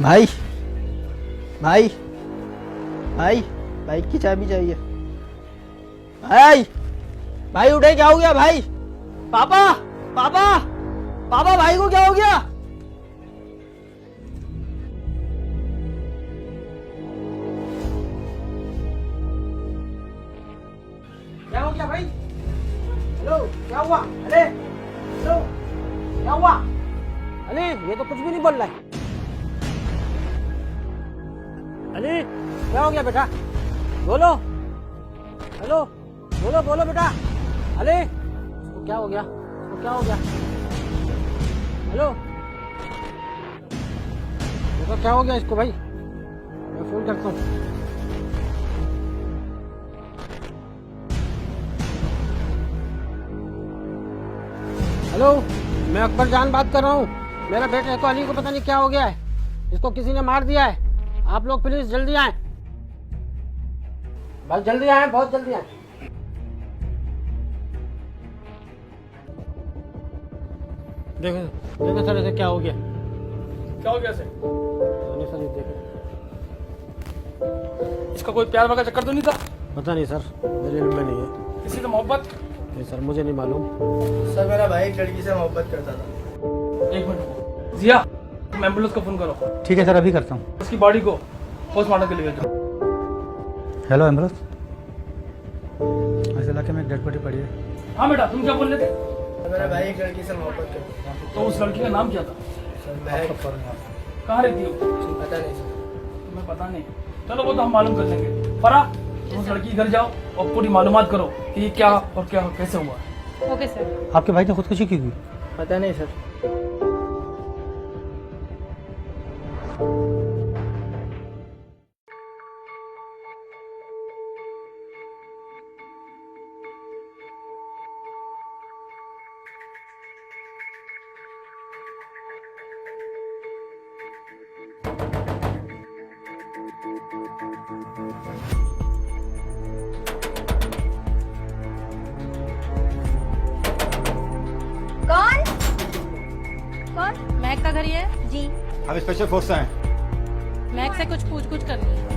भाई भाई भाई बाइक की चाबी चाहिए। भाई भाई उठे, क्या हो गया भाई? पापा पापा पापा, भाई को क्या हो गया? क्या हो गया भाई? हेलो, क्या हुआ? अरे हेलो, क्या हुआ? अरे ये तो कुछ भी नहीं बोल रहा है। अरे क्या हो गया बेटा? बोलो। हेलो, बोलो बोलो बेटा। अरे इसको क्या हो गया? इसको क्या हो गया? हेलो, देखो क्या हो गया इसको भाई। मैं फोन करता हूँ। हेलो, मैं अकबर जान बात कर रहा हूँ। मेरा बेटे को अली को पता नहीं क्या हो गया है, इसको किसी ने मार दिया है। आप लोग प्लीज जल्दी आए, बस जल्दी आए, बहुत जल्दी आए। देखो देखो सर, इसे क्या हो गया? क्या हो गया सर? सर ये देखो। इसका कोई प्यार का चक्कर तो नहीं था? पता नहीं सर, मेरे इल्म में नहीं है। किसी से मोहब्बत? नहीं सर, मुझे नहीं मालूम। सर मेरा भाई एक लड़की से मोहब्बत करता था। एक मिनट जिया, तुम एम्बुलेंस को फोन करो। ठीक है सर, अभी करता हूँ। उसकी बॉडी को पोस्टमार्टम के लिए भेजो। हेलो एम्बुलेंस, इस इलाके में एक डेड बॉडी पड़ी है। हाँ बेटा, तुम क्या बोल रहे थे? सर मेरा भाई एक लड़की से मोहब्बत करता था। तो उस लड़की का नाम क्या था? सर महक। कहाँ रहती हो? पता नहीं सर। तुम्हें पता नहीं? चलो वो तो हम मालूम कर लेंगे। फरा, तुम उस लड़की के घर जाओ और पूरी मालूमात करो कि ये क्या और क्या कैसे हुआ। Okay sir. आपके भाई ने खुदकुशी की हुई? पता नहीं सर। कौन कौन? महक का घर ही है जी। हम स्पेशल फोर्स से हैं। महक से कुछ पूछ करनी है।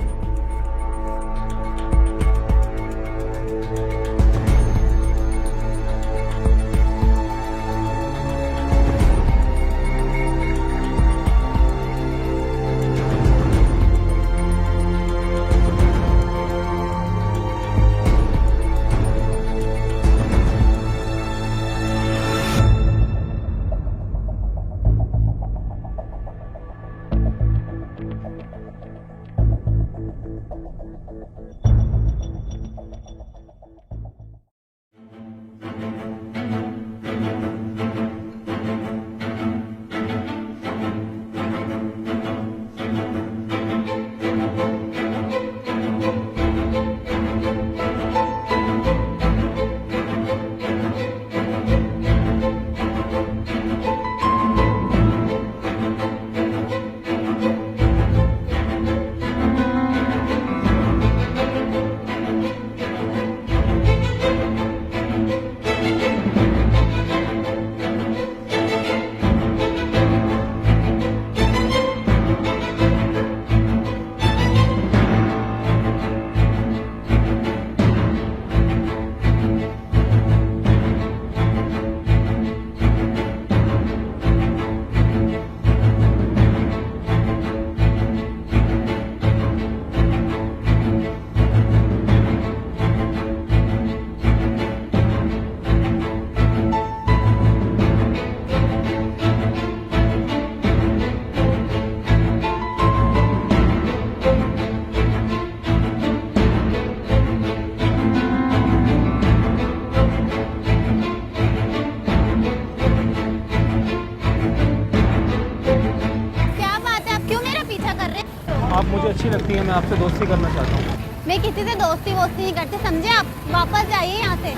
आप मुझे अच्छी लगती है, मैं आपसे दोस्ती करना चाहता हूँ। मैं किसी से दोस्ती वोस्ती नहीं करती, समझे आप? वापस जाइए यहाँ से,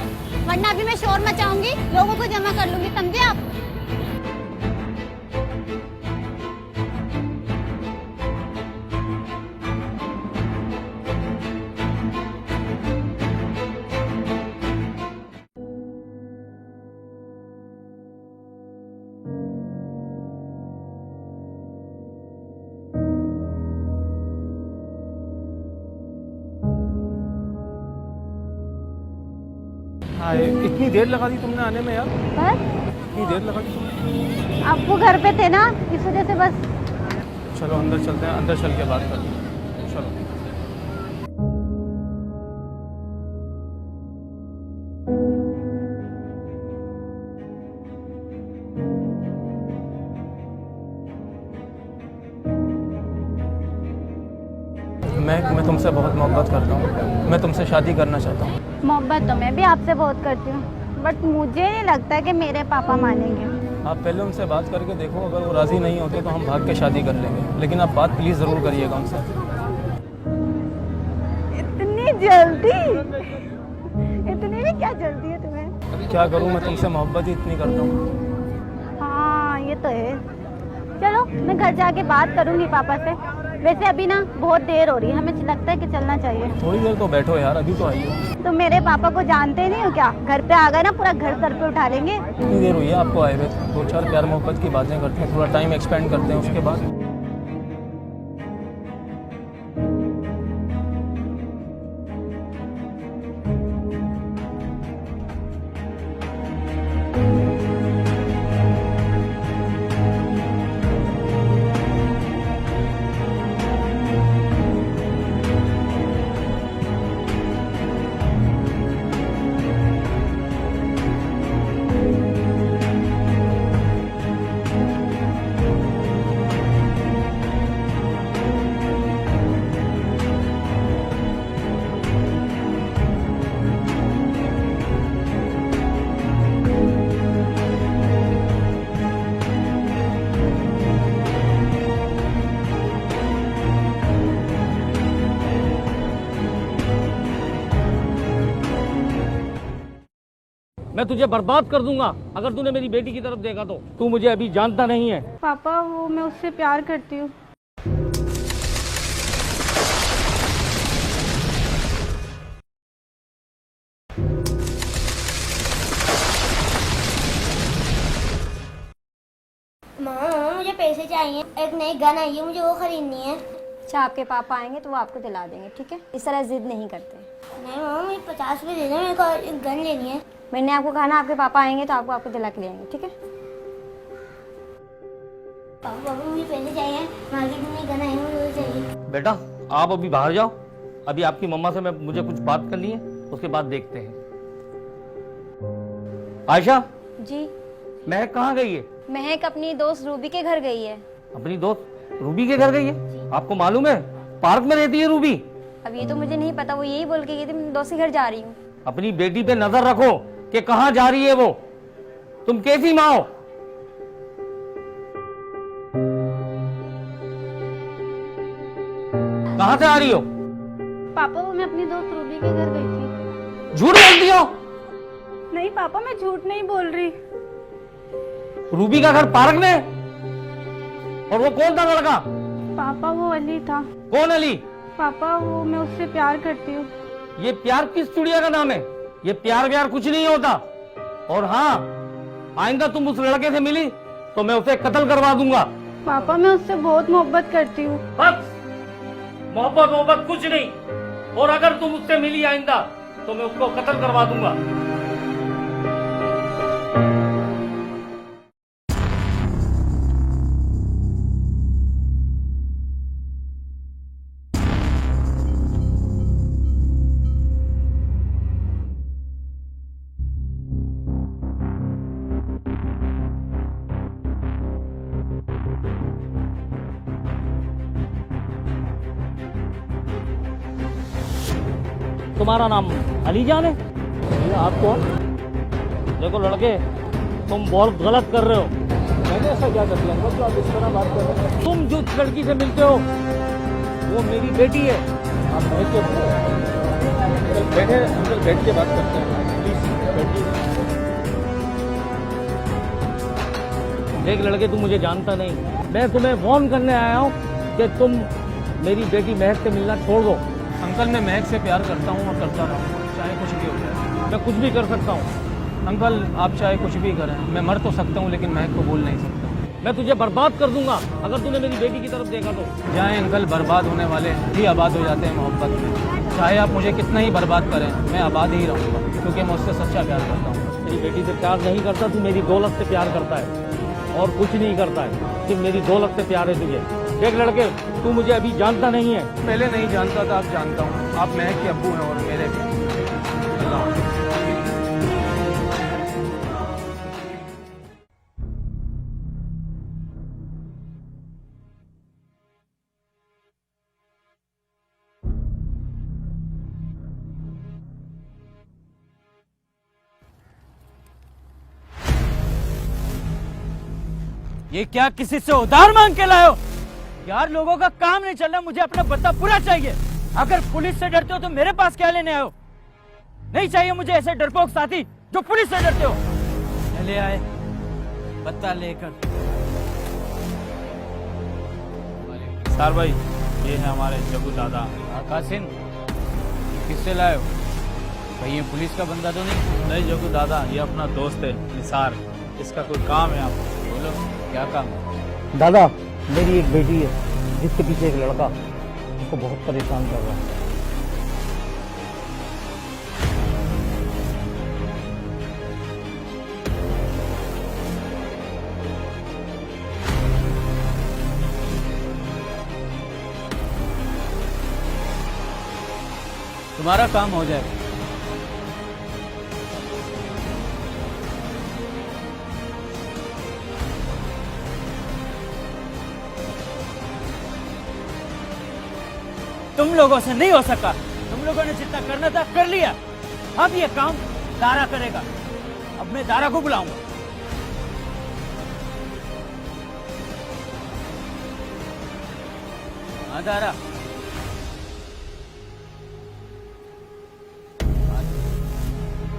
वरना अभी मैं शोर मचाऊंगी, लोगों को जमा कर लूंगी, समझे आप? हाँ, इतनी देर लगा दी तुमने आने में यार, बस इतनी देर लगा दी तुमने। आप वो घर पे थे ना, इस वजह से बस। चलो अंदर चलते हैं, अंदर चल के बात करते हैं, चलो। मैं तुमसे बहुत मोहब्बत करता हूँ, मैं तुमसे शादी करना चाहता हूँ। मोहब्बत तो मैं भी आपसे बहुत करती हूँ, बट मुझे नहीं लगता कि मेरे पापा मानेंगे। आप पहले उनसे बात करके देखो, अगर वो राज़ी नहीं होते तो हम भाग के शादी कर लेंगे, लेकिन आप बात प्लीज़ ज़रूर करिएगा उनसे। इतनी जल्दी? इतनी भी क्या जल्दी है तुम्हें? क्या करूँ, मैं तुमसे मोहब्बत ही इतनी करता हूँ। हाँ ये तो है। चलो मैं घर जाके बात करूंगी पापा से। वैसे अभी ना बहुत देर हो रही है, हमें लगता है कि चलना चाहिए। थोड़ी देर तो बैठो यार, अभी तो आई हो। तो मेरे पापा को जानते नहीं हो क्या? घर पे आ गए ना, पूरा घर सर पे उठा लेंगे। कितनी देर हुई है आपको आए हुए? 2-4 प्यार मोहब्बत की बातें करते हैं, थोड़ा टाइम एक्सपेंड करते हैं, उसके बाद। मैं तुझे बर्बाद कर दूंगा अगर तूने मेरी बेटी की तरफ देखा तो। तू मुझे अभी जानता नहीं है। पापा वो मैं उससे प्यार करती हूँ। मामा मुझे पैसे चाहिए, एक नई गन आई है, मुझे वो खरीदनी है। अच्छा आपके पापा आएंगे तो वो आपको दिला देंगे, ठीक है? इस तरह जिद नहीं करते। नहीं मामा मुझे 50 रुपये दे दो, मेरे को एक गन लेनी है। मैंने आपको कहा ना आपके पापा आएंगे तो आपको दिला के ले आएंगे, ठीक है? पापा मुझे पैसे चाहिए, मार्केट में नई गन आई है, मुझे वो चाहिए। बेटा आप अभी बाहर जाओ, अभी आपकी मम्मा से मुझे कुछ बात करनी है, उसके बाद देखते हैं। आयशा जी। महक कहाँ गई है? महक अपनी दोस्त रूबी के घर गई है। अपनी दोस्त रूबी के घर गई है? आपको मालूम है पार्क में रहती है रूबी? अब ये तो मुझे नहीं पता, वो यही बोल के गई थी मैं दोस्त के घर जा रही हूँ। अपनी बेटी पे नजर रखो कि कहाँ जा रही है वो। तुम कैसी माँ हो? कहाँ से आ रही हो? पापा वो मैं अपनी दोस्त रूबी के घर गई थी। झूठ बोलती हो? नहीं पापा मैं झूठ नहीं बोल रही। रूबी का घर पार्क में? और वो कौन था लड़का? पापा वो अली था। कौन अली? पापा वो मैं उससे प्यार करती हूँ। ये प्यार किस चुड़िया का नाम है? ये प्यार व्यार कुछ नहीं होता। और हाँ, आइंदा तुम उस लड़के से मिली तो मैं उसे कत्ल करवा दूंगा। पापा मैं उससे बहुत मोहब्बत करती हूँ। बस मोहब्बत कुछ नहीं, और अगर तुम उससे मिली आइंदा तो मैं उसको कत्ल करवा दूंगा। तुम्हारा नाम अली जान है? आप कौन? देखो लड़के, तुम बहुत गलत कर रहे हो। मैंने ऐसा क्या कर दिया जो आप इस तरह बात कर रहे हैं? तुम जिस लड़की से मिलते हो वो मेरी बेटी है। आप बैठ के बैठे, अंकल बैठ के बात करते हैं, प्लीज बैठिए। देख लड़के, तू मुझे जानता नहीं, मैं तुम्हें वार्न करने आया हूँ कि तुम मेरी बेटी महक से मिलना छोड़ दो। अंकल मैं महक से प्यार करता हूँ और करता रहूँ, चाहे कुछ भी हो जाए। मैं कुछ भी कर सकता हूँ। अंकल आप चाहे कुछ भी करें, मैं मर तो सकता हूँ लेकिन महक को बोल नहीं सकता। मैं तुझे बर्बाद कर दूंगा अगर तूने मेरी बेटी की तरफ देखा तो। जाए अंकल, बर्बाद होने वाले ही आबाद हो जाते हैं मोहब्बत में। चाहे आप मुझे कितना ही बर्बाद करें, मैं आबाद ही रहूँगा, क्योंकि मैं उससे सच्चा प्यार करता हूँ। मेरी बेटी से प्यार नहीं करता, तू मेरी दौलत से प्यार करता है और कुछ नहीं करता है, सिर्फ मेरी दौलत से प्यार है तुझे। देख लड़के, तू मुझे अभी जानता नहीं है। पहले नहीं जानता था, अब जानता हूँ। आप महक के अब्बू हैं और मेरे भी। अल्लाह हाफ़िज़। ये क्या किसी से उधार मांग के लाए हो? यार लोगों का काम नहीं चल रहा, मुझे अपना बत्ता पूरा चाहिए। अगर पुलिस से डरते हो तो मेरे पास क्या लेने आए हो? नहीं चाहिए मुझे ऐसे डरपोक साथी जो पुलिस से डरते हो। चले आए बत्ता लेकर। सर भाई, ये है हमारे जग्गू दादा। कासिम, किससे लाए हो? कहीं ये पुलिस का बंदा तो नहीं? नहीं जग्गू दादा, ये अपना दोस्त है निसार, इसका कोई काम है। आप बोलो, क्या काम है? दादा, मेरी एक बेटी है जिसके पीछे एक लड़का उसको बहुत परेशान कर रहा है। तुम्हारा काम हो जाएगा। तुम लोगों से नहीं हो सका। तुम लोगों ने जितना करना था कर लिया। अब ये काम दारा करेगा। अब मैं दारा को बुलाऊंगा। हाँ दारा,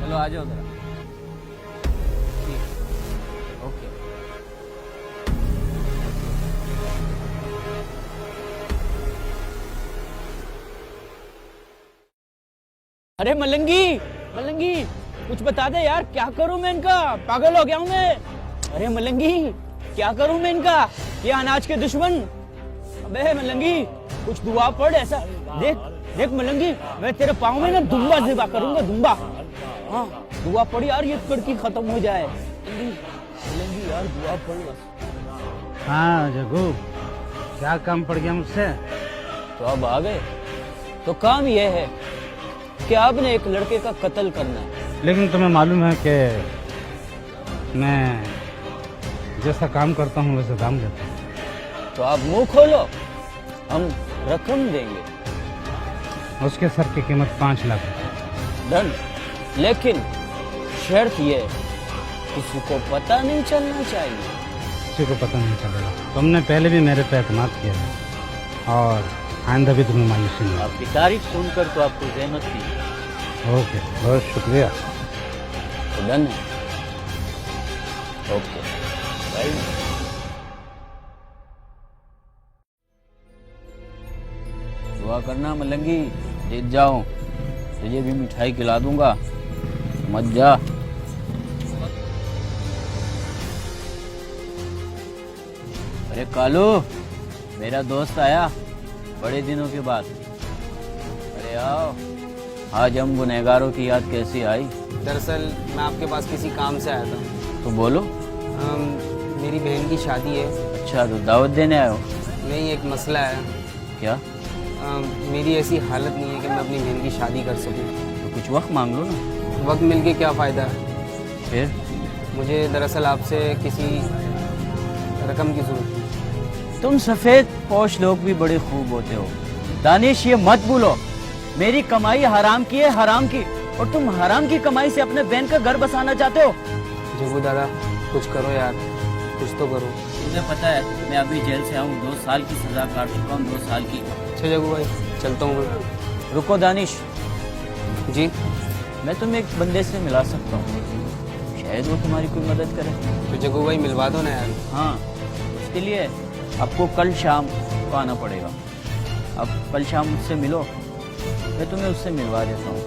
चलो आ जाओ जरा। ठीक, ओके। अरे मलंगी, मलंगी कुछ बता दे यार, क्या करूं मैं इनका? पागल हो गया हूं मैं। अरे मलंगी, क्या करूं मैं इनका? ये अनाज के दुश्मन। अबे मलंगी, कुछ दुआ पढ़ ऐसा। देख देख मलंगी, मैं तेरे पाँव में ना दुम्बा ज़िबा करूंगा, दुम्बा। हाँ, दुआ पढ़ यार, ये कड़की खत्म हो जाए। मलंगी यार, दुआ पढ़ बस। हाँ जग्गू, क्या काम पड़ गया मुझसे? तो अब आ गए। तो काम ये है कि आपने एक लड़के का कत्ल करना है। लेकिन तुम्हें मालूम है कि मैं जैसा काम करता हूँ वैसा दाम देता हूँ। तो आप मुंह खोलो, हम रकम देंगे। उसके सर की कीमत 5 लाख रुपए। डन। लेकिन शर्त ये है, किसी को पता नहीं चलना चाहिए। किसी को पता नहीं चलेगा। तुमने पहले भी मेरे पे एतमाद किया है और आइंदा भी तुम्हें मायूसी नहीं। आपकी तारीफ सुनकर तो आपको जहमत थी। ओके, बहुत शुक्रिया। तो डन है। Okay bye. दुआ करना मलंगी, जीत जाओ, तुझे भी मिठाई खिला दूंगा, मत जा। अरे कालू, मेरा दोस्त आया बड़े दिनों के बाद। अरे आओ, आज हम गुनहगारों की याद कैसी आई? दरअसल मैं आपके पास किसी काम से आया था। तो बोलो। मेरी बहन की शादी है। अच्छा, तो दावत देने आए हो? नहीं, एक मसला है। क्या? मेरी ऐसी हालत नहीं है कि मैं अपनी बहन की शादी कर सकूं। तो कुछ वक्त मांग लो ना। वक्त मिल के क्या फ़ायदा है? फिर? मुझे दरअसल आपसे किसी रकम की ज़रूरत है। तुम सफेद पोश लोग भी बड़े खूब होते हो दानिश, ये मत भूलो, मेरी कमाई हराम की है, हराम की। और तुम हराम की कमाई से अपने बहन का घर बसाना चाहते हो। जग्गू दादा, कुछ करो यार, कुछ तो करो। मुझे पता है, मैं अभी जेल से आऊँ, 2 साल की सजा काट चुका हूँ, 2 साल की। अच्छा जग्गू भाई, चलता हूँ मैं। रुको दानिश जी, मैं तुम्हें एक बंदे से मिला सकता हूँ, शायद वो तुम्हारी कोई मदद करे। तो जग्गू भाई मिलवा दो ना यार। हाँ, उसके लिए आपको कल शाम को आना पड़ेगा। अब कल शाम मुझसे मिलो, मैं तुम्हें उससे मिलवा देता हूँ।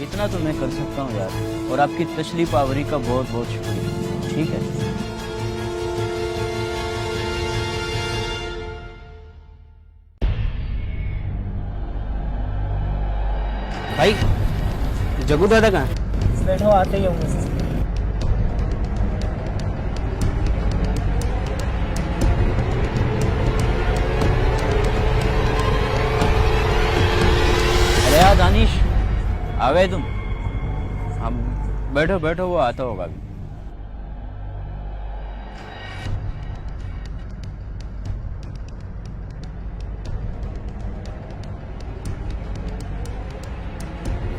इतना तो मैं कर सकता हूँ यार, और आपकी तशरीफ आवरी का बहुत बहुत शुक्रिया। ठीक है? भाई जग्गू दादा कहाँ है? बैठो, आते ही होंगे। अरे यार दानिश, आ गए तुम? हम बैठो बैठो, वो आता होगा अभी।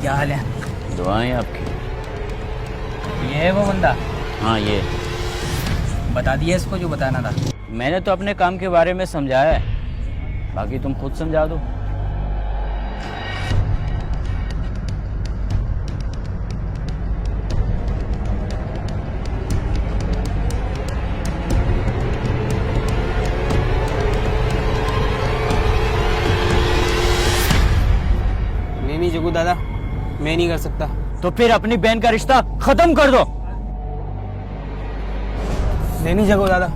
क्या हाल है? दुआएं आपकी। ये है वो बंदा? हाँ ये। बता दिया इसको जो बताना था? मैंने तो अपने काम के बारे में समझाया है, बाकी तुम खुद समझा दो। नहीं जग्गू दादा, मैं नहीं कर सकता। तो फिर अपनी बहन का रिश्ता खत्म कर दो। नहीं जग्गू दादा,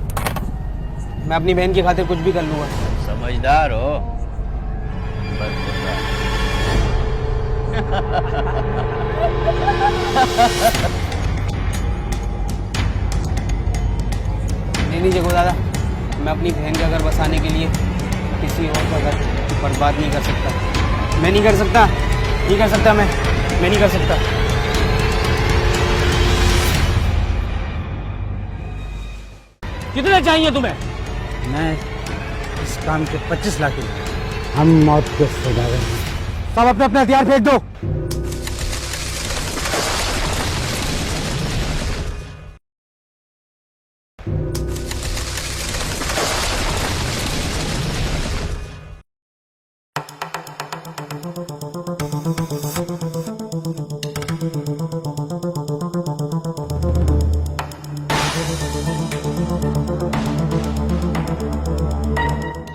मैं अपनी बहन की खातिर कुछ भी कर लूंगा। समझदार हो। बस नहीं जग्गू दादा, मैं अपनी बहन का घर बसाने के लिए किसी और का घर बर्बाद नहीं कर सकता। मैं नहीं कर सकता, नहीं कर सकता, मैं नहीं कर सकता। कितने चाहिए तुम्हें? मैं इस काम के 25 लाख लूंगा। हम मौत के सौदागर हैं। सब अपने अपने हथियार फेंक दो।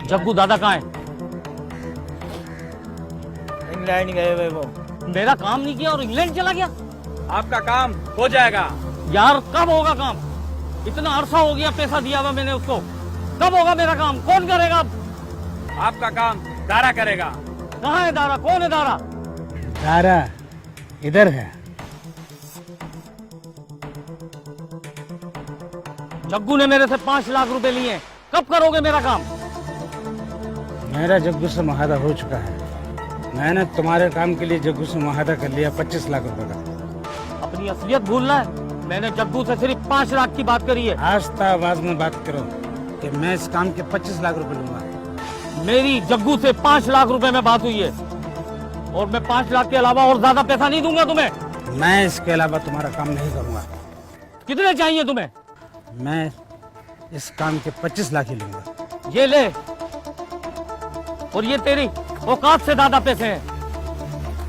जग्गू दादा कहाँ है? इंग्लैंड गए हुए वो। मेरा काम नहीं किया और इंग्लैंड चला गया। आपका काम हो जाएगा। यार कब होगा काम? इतना अरसा हो गया, पैसा दिया हुआ मैंने उसको। कब होगा मेरा काम? कौन करेगा अब? आपका काम दारा करेगा। कहाँ है दारा? कौन है दारा? दारा इधर है। जग्गू ने मेरे से 5 लाख रुपए लिए। कब करोगे मेरा काम? मेरा जग्गू से मुआहदा हो चुका है। मैंने तुम्हारे काम के लिए जग्गू से मुआहदा कर लिया 25 लाख रुपए का। अपनी असलियत भूलना है। मैंने जग्गू से सिर्फ 5 लाख की बात करी है। आस्ता आवाज में बात करो कि मैं इस काम के 25 लाख रुपए लूंगा। मेरी जग्गू से 5 लाख रुपए में बात हुई है और मैं 5 लाख के अलावा और ज्यादा पैसा नहीं दूंगा तुम्हें। मैं इसके अलावा तुम्हारा काम नहीं करूंगा। कितने चाहिए तुम्हें? मैं इस काम के 25 लाख ही लूंगा। ये ले, और ये तेरी औकात से ज्यादा पैसे हैं।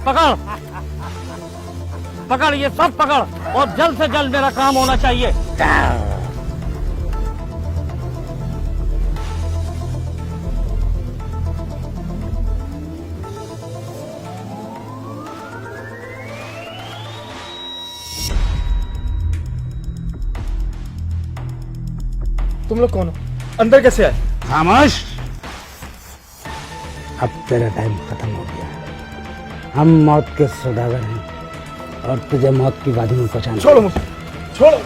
पकड़ पकड़, ये सब पकड़, और जल्द से जल्द मेरा काम होना चाहिए। तुम लोग कौन हो? अंदर कैसे आए? खामोश। अब तेरा टाइम खत्म हो गया। हम मौत के सौदागर हैं और तुझे मौत की वादी में पहुंचाना। छोड़ो मुझे, छोड़ो।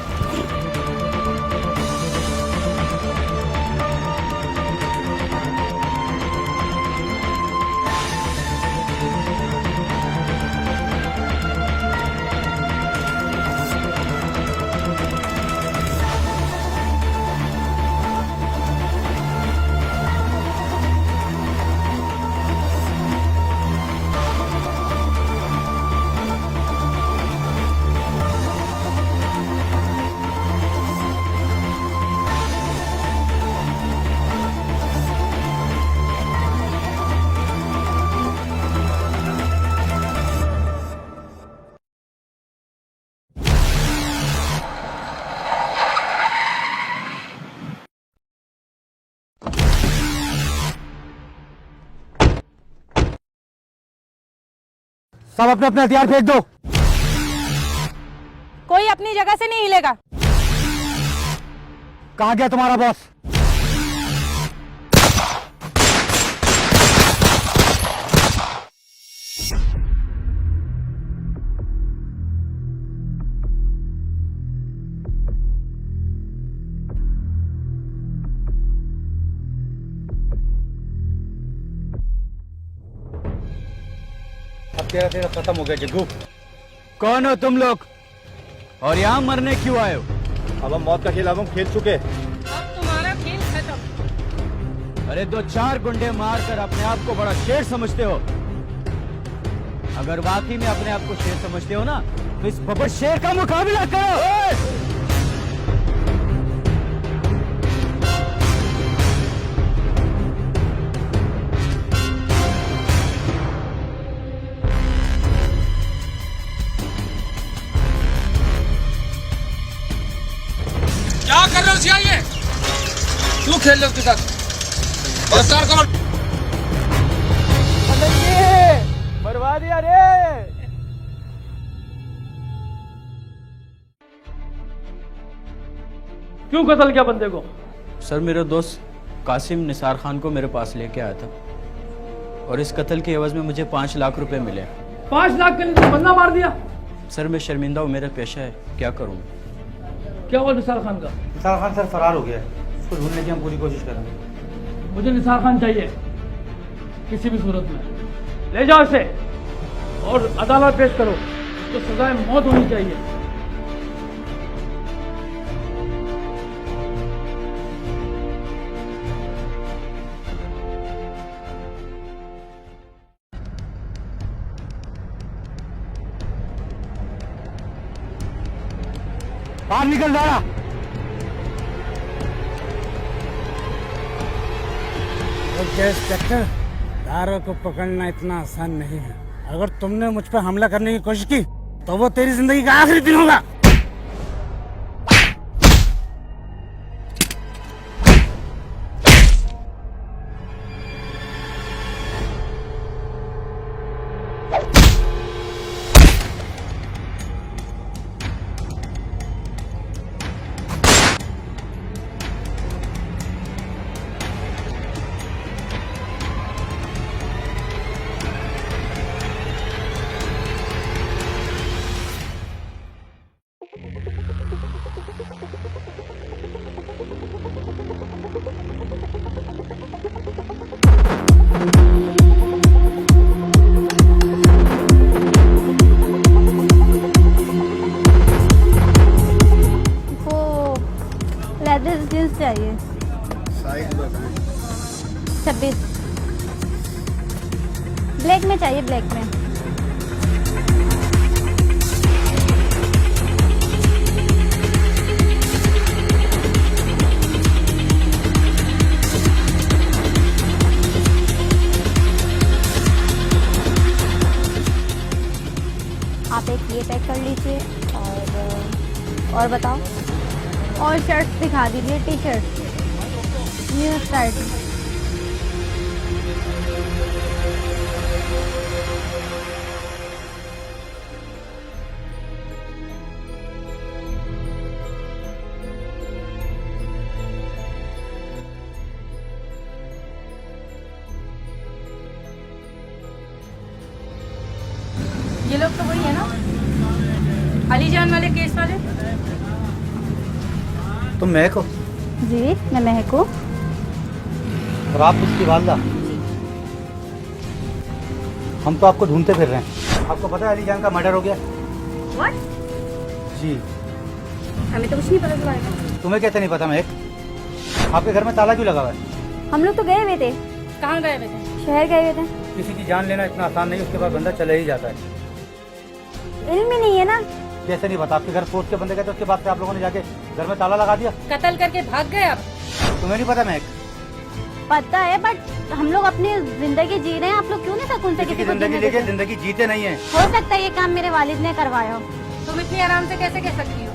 सब अपने अपने हथियार फेंक दो। कोई अपनी जगह से नहीं हिलेगा। कहाँ गया तुम्हारा बॉस? तेरा तेरा खत्म हो गया जग्गू। कौन हो तुम लोग और यहाँ मरने क्यों आए हो? अब हम मौत का खेल अब हम खेल चुके। अब तुम्हारा खेल खत्म। अरे 2-4 गुंडे मारकर अपने आप को बड़ा शेर समझते हो। अगर वाकई में अपने आप को शेर समझते हो ना तो इस बब्बर शेर का मुकाबला करो। क्या कर रहे हो सियाही? क्यों खेल रहे हो उसके साथ? गिरफ्तार करो। मरवा दिया रे। क्यों कत्ल किया बंदे को? सर मेरा दोस्त कासिम निसार खान को मेरे पास लेके आया था और इस कत्ल के एवज में मुझे 5 लाख रुपए मिले। 5 लाख के लिए तो बंदा मार दिया? सर मैं शर्मिंदा हूँ, मेरा पेशा है, क्या करूँ? क्या हुआ निसार खान का? निसार खान सर फरार हो गया है, उसको ढूंढने की हम पूरी कोशिश करेंगे। मुझे निसार खान चाहिए किसी भी सूरत में। ले जाओ इसे और अदालत पेश करो, तो सजाए मौत होनी चाहिए। बाहर निकल जा रहा। इंस्पेक्टर, दारों को पकड़ना इतना आसान नहीं है। अगर तुमने मुझ पर हमला करने की कोशिश की तो वो तेरी जिंदगी का आखिरी दिन होगा। लेदर जींस चाहिए। साइज बता। 26 ब्लैक में चाहिए, ब्लैक में। आप एक ये पैक कर लीजिए और बताओ। और शर्ट्स दिखा दीजिए, टी शर्ट न्यू स्टाइल। ये लोग तो वही है ना, अलीजान वाले केस वाले? तुम महक हो? जी मैं महक हूँ। और आप उसकी वालदा? हम तो आपको ढूंढते फिर रहे हैं। आपको पता है अलीजान का मर्डर हो गया? What? जी। हमें तो कुछ नहीं पता चला। तुम्हें कैसे नहीं पता महक? आपके घर में ताला क्यों लगा हुआ है? हम लोग तो गए हुए थे। कहाँ गए हुए थे? शहर गए हुए थे। किसी की जान लेना इतना आसान नहीं, उसके बाद बंदा चला ही जाता है। इल्म ही नहीं है ना। कैसे नहीं पता? आपके घर फोर्स के बंदे गए थे, उसके बाद से आप लोगों ने जाके घर में ताला लगा दिया। कत्ल करके भाग गए आप? तुम्हें नहीं पता महक? पता है, बट हम लोग अपनी जिंदगी जी रहे हैं। आप लोग क्यों नहीं सकून से किसी की किसी को जिंदगी जीने लेके देते? जिंदगी जीते नहीं है। हो सकता है ये काम मेरे वालिद ने करवाया हो। तुम इतनी आराम से कैसे कह सकती हो?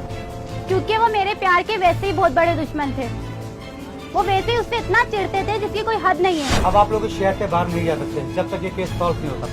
क्योंकि वो मेरे प्यार के वैसे ही बहुत बड़े दुश्मन थे। वो वैसे ही उससे इतना चिढ़ते थे जिसकी कोई हद नहीं है। अब आप लोग इस शहर से बाहर नहीं जा सकते जब तक ये केस सॉल्व नहीं होता।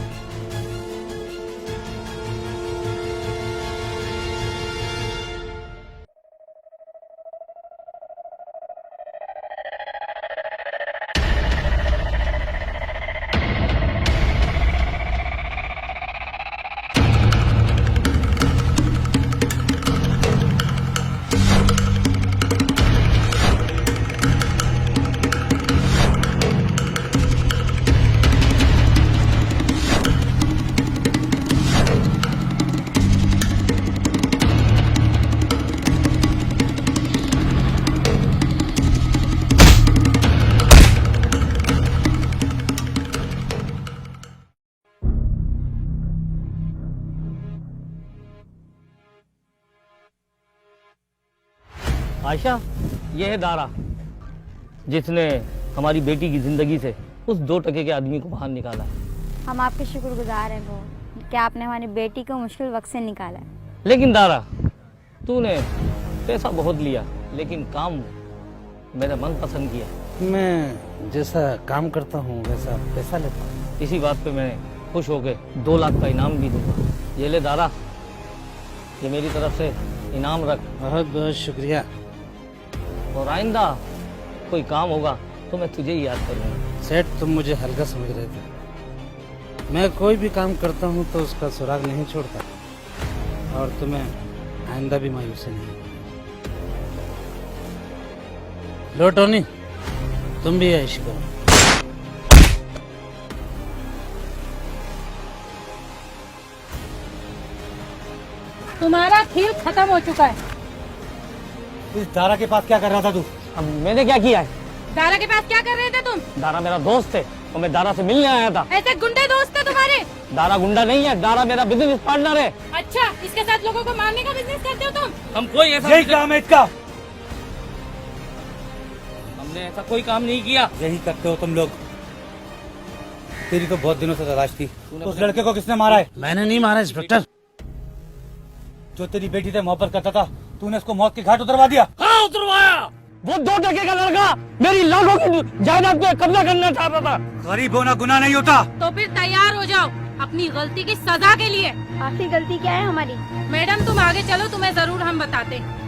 आयशा, ये है दारा, जिसने हमारी बेटी की जिंदगी से उस 2 टके के आदमी को बाहर निकाला है। हम आपके शुक्रगुजार हैं वो, कि आपने हमारी बेटी को मुश्किल वक्त से निकाला है। लेकिन दारा, तूने पैसा बहुत लिया, लेकिन काम मेरा मन पसंद किया। मैं जैसा काम करता हूँ वैसा पैसा लेता हूँ। इसी बात पे मैं खुश होके 2 लाख का इनाम भी दूंगा। ये ले दारा, ये मेरी तरफ से इनाम रख। बहुत बहुत शुक्रिया। और आइंदा कोई काम होगा तो मैं तुझे ही याद करूंगा। सेठ, तुम मुझे हल्का समझ रहे थे। मैं कोई भी काम करता हूँ तो उसका सुराग नहीं छोड़ता, और तुम्हें आइंदा भी मायूसी नहीं। लो टोनी, तुम भी ऐश करो। तुम्हारा खेल खत्म हो चुका है। इस दारा के पास क्या कर रहा था तू? अब मैंने क्या किया है? दारा के पास क्या कर रहे थे तुम? दारा मेरा दोस्त है और मैं दारा से मिलने आया था। ऐसे गुंडे दोस्त थे तुम्हारे? दारा गुंडा नहीं है, दारा मेरा बिजनेस पार्टनर है। अच्छा, इसके साथ लोगों को मारने का बिजनेस करते हो तुम? हम कोई ऐसा यही काम है इसका। हमने ऐसा कोई काम नहीं किया। यही करते हो तुम लोग। तेरी तो बहुत दिनों से तलाश थी। उस लड़के को किसने मारा है? मैंने नहीं मारा इंस्पेक्टर। जो तेरी बेटी से मोहब्बत करता था, तूने उसको मौत के घाट उतरवा दिया। हाँ, उतरवाया। वो 2 टके का लड़का मेरी लाखों की जायदाद पे कब्जा करना चाहता था। गरीब होना गुनाह नहीं होता। तो फिर तैयार हो जाओ अपनी गलती की सजा के लिए। आखिर गलती क्या है हमारी? मैडम, तुम आगे चलो, तुम्हें जरूर हम बताते हैं।